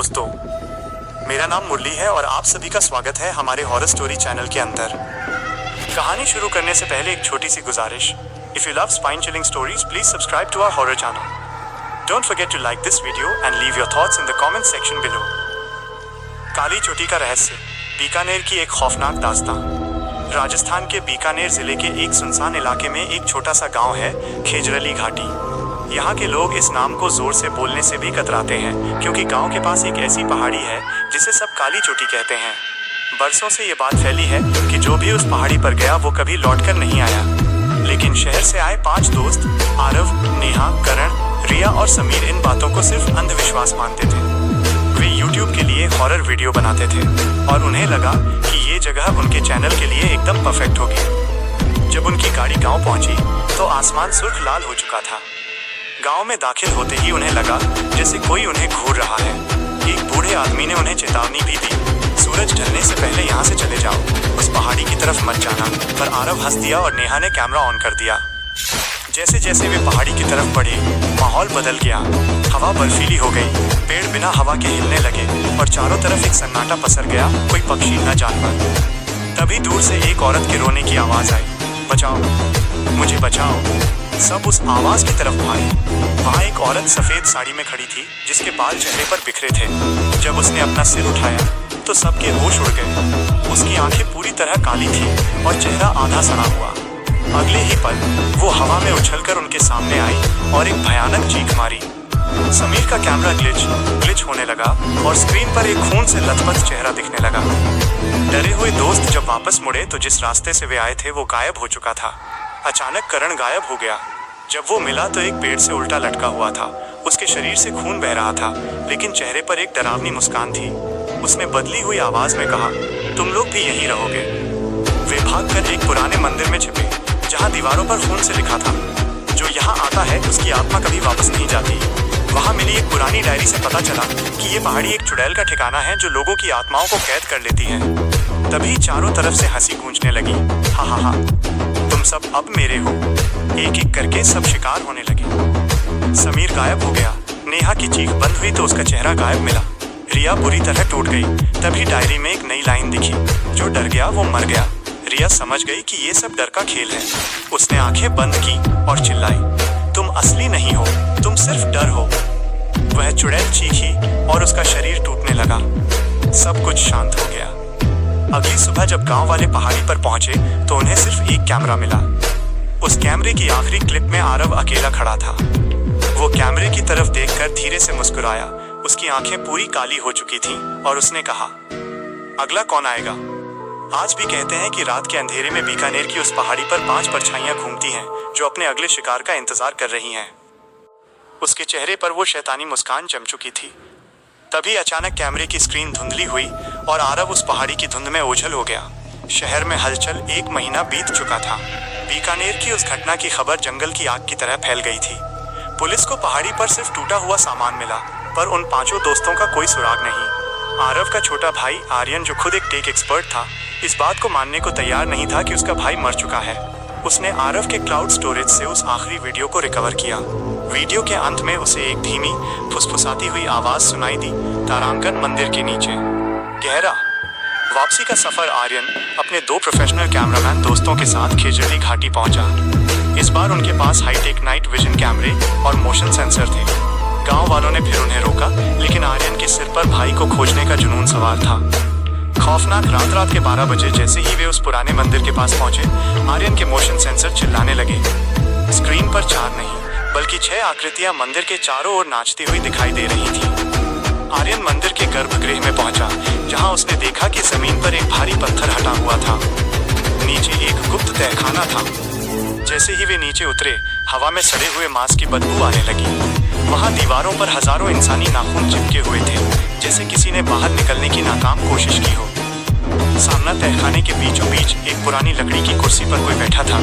दोस्तों, मेरा नाम मुरली है और आप सभी का स्वागत है हमारे हॉरर स्टोरी चैनल के अंदर। कहानी शुरू करने से पहले एक छोटी सी गुजारिश, if you love spine chilling stories please subscribe to our horror channel. Don't forget to like this video and leave your thoughts in the comment section below. काली चोटी का रहस्य, बीकानेर की एक खौफनाक दास्तान। राजस्थान के बीकानेर जिले के एक सुनसान इलाके में एक छोटा सा गांव है, खेजरली घाटी। यहाँ के लोग इस नाम को जोर से बोलने से भी कतराते हैं, क्योंकि गांव के पास एक ऐसी पहाड़ी है जिसे सब काली चोटी कहते हैं। बरसों से ये बात फैली है कि जो भी उस पहाड़ी पर गया वो कभी लौटकर नहीं आया। लेकिन शहर से आए 5 दोस्त, आरव, नेहा, करण, रिया और समीर इन बातों को सिर्फ अंधविश्वास मानते थे। वे यूट्यूब के लिए हॉरर वीडियो बनाते थे और उन्हें लगा कि ये जगह उनके चैनल के लिए एकदम परफेक्ट होगी। जब उनकी गाड़ी गांव पहुंची तो आसमान सुर्ख लाल हो चुका था। गांव में दाखिल होते ही उन्हें लगा जैसे कोई उन्हें घूर रहा है। एक बूढ़े आदमी ने उन्हें चेतावनी भी दी, सूरज ढलने से पहले यहाँ से चले जाओ, उस पहाड़ी की तरफ मत जाना। पर आरव हंस दिया और नेहा ने कैमरा ऑन कर दिया। जैसे जैसे वे पहाड़ी की तरफ बढ़े, माहौल बदल गया। हवा बर्फीली हो गई, पेड़ बिना हवा के हिलने लगे और चारों तरफ एक सन्नाटा पसर गया, कोई पक्षी न जानवर। तभी दूर से एक औरत के रोने की आवाज आई, बचाओ, मुझे बचाओ। सब उस आवाज की तरफ भागे। वहाँ एक औरत सफेद साड़ी में खड़ी थी, जिसके बाल चेहरे पर बिखरे थे। जब उसने अपना सिर उठाया तो सबके होश उड़ गए। उसकी आंखें पूरी तरह काली थी और चेहरा आधा सड़ा हुआ। अगले ही पल वो हवा में उछलकर उनके सामने आई और एक भयानक चीख मारी। समीर का कैमरा ग्लिच होने लगा और स्क्रीन पर एक खून से लथपथ चेहरा दिखने लगा। डरे हुए दोस्त जब वापस मुड़े तो जिस रास्ते से वे आए थे वो गायब हो चुका था। अचानक करण गायब हो गया। जब वो मिला तो एक पेड़ से उल्टा लटका हुआ था। उसके शरीर से खून बह रहा था, लेकिन चेहरे पर एक डरावनी मुस्कान थी। उसने बदली हुई आवाज में कहा, तुम लोग भी यहीं रहोगे। वे भागकर एक पुराने मंदिर में छिपे, जहाँ दीवारों पर खून से लिखा था, जो यहाँ आता है उसकी आत्मा कभी वापस नहीं जाती। वहाँ मिली एक पुरानी डायरी से पता चला कि ये पहाड़ी एक चुड़ैल का ठिकाना है जो लोगों की आत्माओं को कैद कर लेती है। तभी चारों तरफ से हंसी गूंजने लगी। हा हा हा, तुम सब अब मेरे हो। एक एक करके सब शिकार होने लगे। समीर गायब हो गया। नेहा की चीख बंद हुई तो उसका चेहरा गायब मिला। रिया बुरी तरह टूट गई। तभी डायरी में एक नई लाइन दिखी, जो डर गया वो मर गया। रिया समझ गई कि ये सब डर का खेल है। उसने आंखें बंद की और चिल्लाई, तुम असली नहीं हो, तुम सिर्फ डर हो। वह चुड़ैल चीखी और उसका शरीर टूटने लगा। सब कुछ शांत हो गया। अगली सुबह जब गांव वाले पहाड़ी पर पहुंचे तो उन्हें सिर्फ एक कैमरा मिला। उस कैमरे की आखिरी क्लिप में आरव अकेला खड़ा था। वो कैमरे की तरफ देखकर धीरे से मुस्कुराया। उसकी आंखें पूरी काली हो चुकी थीं और उसने कहा, अगला कौन आएगा? आज भी कहते हैं कि रात के अंधेरे में बीकानेर की उस पहाड़ी पर 5 परछाइयां घूमती हैं, जो अपने अगले शिकार का इंतजार कर रही हैं। उसके चेहरे पर वो शैतानी मुस्कान जम चुकी थी। तभी अचानक कैमरे की स्क्रीन धुंधली हुई और आरव उस पहाड़ी की धुंध में ओझल हो गया। शहर में हलचल 1 महीना बीत चुका था। बीकानेर की उस घटना की खबर जंगल की आग की तरह फैल गई थी। पुलिस को पहाड़ी पर सिर्फ टूटा हुआ सामान मिला, पर उन 5 दोस्तों का कोई सुराग नहीं। आरव का छोटा भाई आर्यन, जो खुद एक टेक एक्सपर्ट था, इस बात को मानने को तैयार नहीं था कि उसका भाई मर चुका है। उसने आरव के क्लाउड स्टोरेज से उस आखिरी वीडियो को रिकवर किया। वीडियो के अंत में उसे एक धीमी फुसफुसाती हुई आवाज सुनाई दी, तारांकन मंदिर के नीचे गहरा। वापसी का सफर आर्यन अपने 2 प्रोफेशनल कैमरामैन दोस्तों के साथ खेजरली घाटी पहुंचा। इस बार उनके पास हाईटेक नाइट विजन कैमरे और मोशन सेंसर थे। गांव वालों ने फिर उन्हें रोका, लेकिन आर्यन के सिर पर भाई को खोजने का जुनून सवार था। खौफनाक रात के 12 बजे जैसे ही वे उस पुराने मंदिर के पास पहुंचे, आर्यन के मोशन सेंसर चिल्लाने लगे। स्क्रीन पर 4 नहीं बल्कि 6 आकृतियां मंदिर के चारों ओर नाचती हुई दिखाई दे रही थी। आर्यन मंदिर के गर्भगृह में पहुंचा, जहां उसने देखा कि जमीन पर एक भारी पत्थर हटा हुआ था। नीचे एक गुप्त तहखाना था। जैसे ही वे नीचे उतरे, हवा में सड़े हुए मांस की बदबू आने लगी। वहां दीवारों पर हजारों इंसानी नाखून चिपके हुए थे, जैसे किसी ने बाहर निकलने की नाकाम कोशिश की हो। सामना तहखाने के बीचों बीच एक पुरानी लकड़ी की कुर्सी पर कोई बैठा था।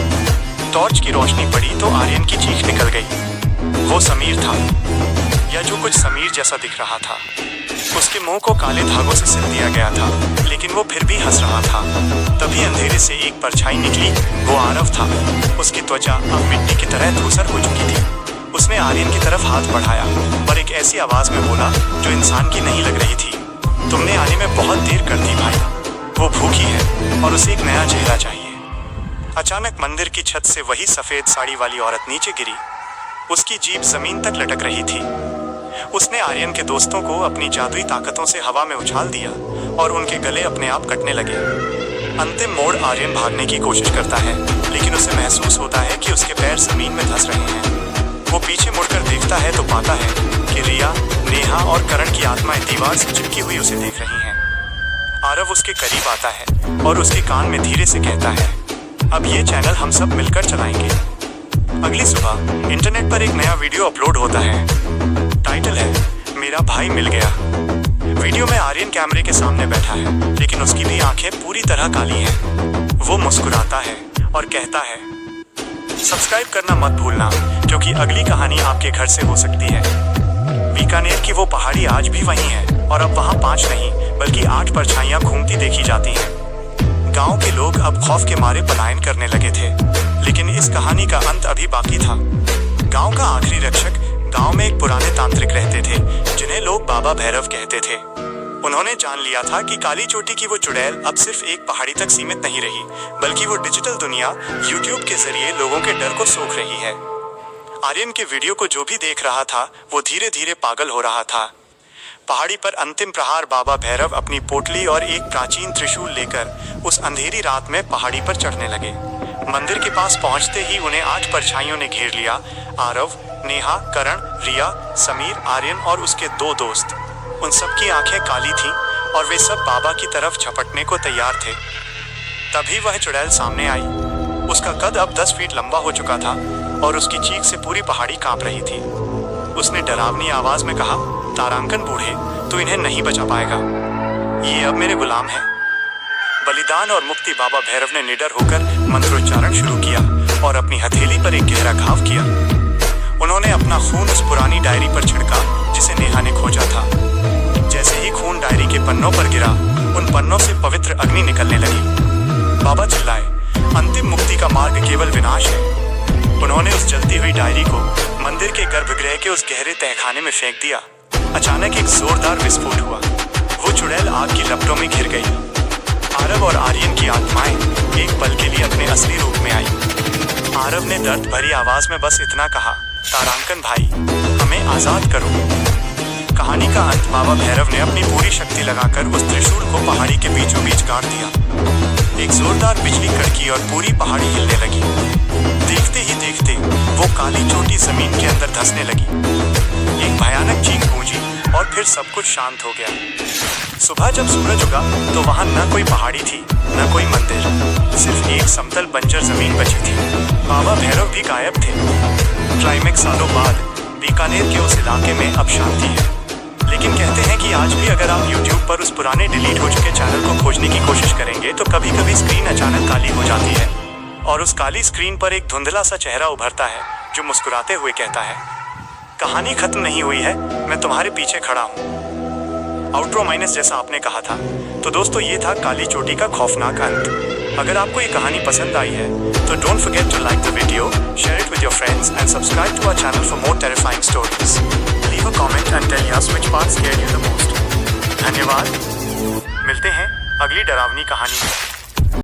टॉर्च की रोशनी पड़ी तो आर्यन की चीख निकल गई। वो समीर था, या जो कुछ समीर जैसा दिख रहा था। उसके मुंह को काले धागों से सिल दिया गया था, लेकिन वो फिर भी हंस रहा था। तभी अंधेरे से एक परछाई निकली। वो आरव था। उसकी त्वचा अब मिट्टी की तरह धूसर हो चुकी थी। उसने आर्यन की तरफ हाथ बढ़ाया, पर एक ऐसी आवाज में बोला जो इंसान की नहीं लग रही थी, तुमने आने में बहुत देर कर दी भाई, वो भूखी है और उसे एक नया चेहरा चाहिए। अचानक मंदिर की छत से वही सफेद साड़ी वाली औरत नीचे गिरी। उसकी जीभ जमीन तक लटक रही थी। उसने आर्यन के दोस्तों को अपनी जादुई ताकतों से हवा में उछाल दिया और उनके गले अपने आप कटने लगे। अंतिम मोड़ आर्यन भागने की कोशिश करता है, लेकिन उसे महसूस होता है कि उसके पैर जमीन में धंस रहे हैं। वो पीछे मुड़कर देखता है तो पाता है कि रिया, नेहा और करण की आत्माएं दीवार से चिपकी हुई उसे देख रही हैं। आरव उसके करीब आता है और उसके कान में धीरे से कहता है, अब ये चैनल हम सब मिलकर चलाएंगे। अगली सुबह इंटरनेट पर एक नया वीडियो अपलोड होता है। टाइटल है, मेरा भाई मिल गया। वीडियो में आर्यन कैमरे के सामने बैठा है, लेकिन उसकी भी आंखें पूरी तरह काली हैं। वो मुस्कुराता है और कहता है, सब्सक्राइब करना मत भूलना, क्योंकि अगली कहानी आपके घर से हो सकती है। बीकानेर की वो पहाड़ी आज भी वहीं है और अब वहाँ 5 नहीं बल्कि 8 परछाइयाँ घूमती देखी जाती हैं। गांव के लोग अब खौफ के मारे पलायन करने लगे थे, लेकिन इस कहानी का अंत अभी बाकी था। गांव का आखिरी रक्षक गांव में एक पुराने तांत्रिक रहते थे, जिन्हें लोग बाबा भैरव कहते थे। उन्होंने जान लिया था कि काली चोटी की वो चुड़ैल अब सिर्फ एक पहाड़ी तक सीमित नहीं रही, बल्कि वो डिजिटल दुनिया यूट्यूब के जरिए लोगों के डर को सोख रही है। आर्यन के वीडियो को जो भी देख रहा था वो धीरे धीरे पागल हो रहा था। पहाड़ी पर अंतिम प्रहार बाबा भैरव अपनी पोटली और एक प्राचीन त्रिशूल लेकर उस अंधेरी रात में पहाड़ी पर चढ़ने लगे। मंदिर के पास पहुंचते ही उन्हें 8 परछाइयों ने घेर लिया। आरव, नेहा, करण, रिया, समीर, आर्यन और उसके 2 दोस्त। उन सबकी आंखें काली थीं और वे सब बाबा की तरफ झपटने को तैयार थे। तभी वह चुड़ैल सामने आई। उसका कद अब 10 फीट लंबा हो चुका था और उसकी चीख से पूरी पहाड़ी कांप रही थी। उसने डरावनी आवाज में कहा, तारांकन बूढ़े, तू इन्हें नहीं बचा पाएगा। ये अब मेरे गुलाम हैं। बलिदान और मुक्ति बाबा भैरव ने निडर होकर मंत्रोच्चारण शुरू किया और अपनी हथेली पर एक गहरा घाव किया। उन्होंने अपना खून उस पुरानी डायरी पर छिड़का जिसे नेहा ने खोजा था। जैसे ही खून डायरी के पन्नों पर गिरा, उन पन्नों से पवित्र अग्नि निकलने लगी। बाबा चिल्लाए, अंतिम मुक्ति का मार्ग केवल विनाश है। उन्होंने उस जलती हुई डायरी को मंदिर के गर्भगृह के उस गहरे तहखाने में फेंक दिया। अचानक एक जोरदार विस्फोट हुआ। वो चुड़ैल आग की लपटों में घिर गई। आरव और आर्यन की आत्माएं एक पल के लिए अपने असली रूप में आई। आरव ने दर्द भरी आवाज में बस इतना कहा, तारांकन भाई, हमें आजाद करो। कहानी का अंत बाबा भैरव ने अपनी पूरी शक्ति लगाकर उस त्रिशूल को पहाड़ी के बीचों बीच गाड़ दिया। एक जोरदार बिजली कड़की और पूरी पहाड़ी हिलने लगी। देखते ही देखते वो काली चोटी जमीन के अंदर धंसने लगी। एक भयानक चीख गूंजी और फिर सब कुछ शांत हो गया। सुबह जब सूरज उगा तो वहां न कोई पहाड़ी थी, न कोई मंदिर, सिर्फ एक समतल बंजर जमीन बची थी। बाबा भैरव भी गायब थे। क्लाइमेक्स सालों बाद बीकानेर के उस इलाके में अब शांति है, लेकिन कहते हैं कि आज भी अगर आप YouTube पर उस पुराने डिलीट हो चुके चैनल को खोजने की कोशिश करेंगे तो कभी कभी स्क्रीन अचानक काली हो जाती है और उस काली स्क्रीन पर एक धुंधला सा चेहरा उभरता है जो मुस्कुराते हुए कहता है, कहानी खत्म नहीं हुई है, मैं तुम्हारे पीछे खड़ा हूँ। आउट्रो माइनस जैसा आपने कहा था। तो दोस्तों, ये था काली चोटी का खौफनाक अंत। अगर आपको ये कहानी पसंद आई है तो don't forget to like the video, share it with your friends and subscribe to our channel for more terrifying stories. Leave a comment and tell us which part scared you the most. धन्यवाद। मिलते हैं अगली डरावनी कहानी में।